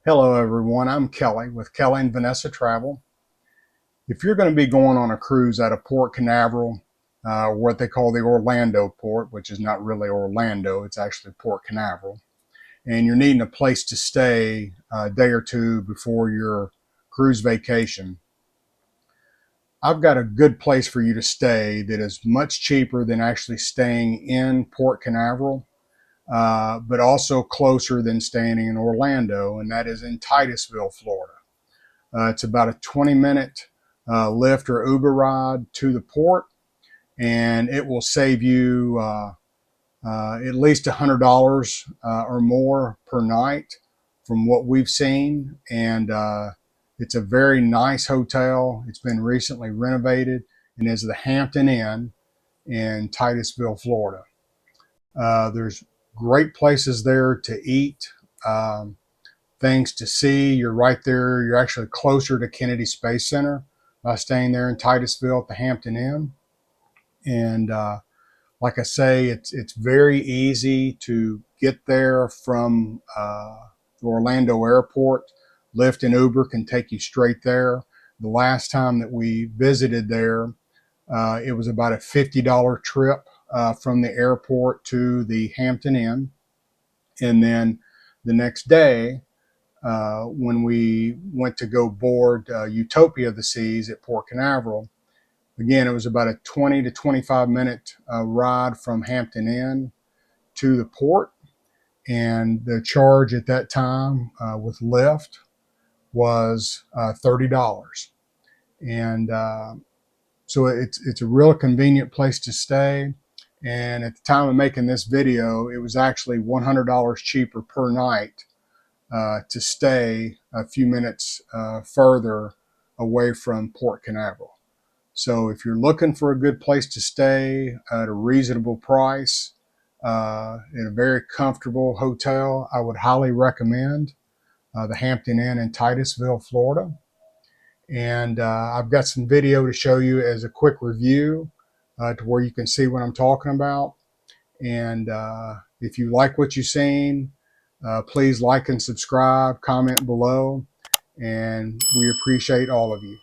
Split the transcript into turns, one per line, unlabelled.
Hello everyone, I'm Kelly with Kelly and Vanessa Travel. If you're going to be going on a cruise out of Port Canaveral, what they call the Orlando port, which is not really Orlando, it's actually Port Canaveral, and you're needing a place to stay a day or two before your cruise vacation, I've got a good place for you to stay that is much cheaper than actually staying in Port Canaveral. But also closer than staying in Orlando, and that is in Titusville, Florida. It's about a 20-minute Lyft or Uber ride to the port, and it will save you at least $100 or more per night from what we've seen. And it's a very nice hotel. It's been recently renovated and is the Hampton Inn in Titusville, Florida. There's great places there to eat, things to see. You're right there. You're actually closer to Kennedy Space Center by staying there in Titusville at the Hampton Inn. And like I say, it's very easy to get there from the Orlando airport. Lyft and Uber can take you straight there. The last time that we visited there, it was about a $50 trip from the airport to the Hampton Inn. And then the next day, when we went to go board Utopia of the Seas at Port Canaveral, again, it was about a 20 to 25 minute ride from Hampton Inn to the port. And the charge at that time with Lyft was $30. And so it's a real convenient place to stay. And at the time of making this video, it was actually $100 cheaper per night to stay a few minutes further away from Port Canaveral. So if you're looking for a good place to stay at a reasonable price, in a very comfortable hotel, I would highly recommend the Hampton Inn in Titusville, Florida. And I've got some video to show you as a quick review to where you can see what I'm talking about. And if you like what you've seen, please like and subscribe, comment below, and we appreciate all of you.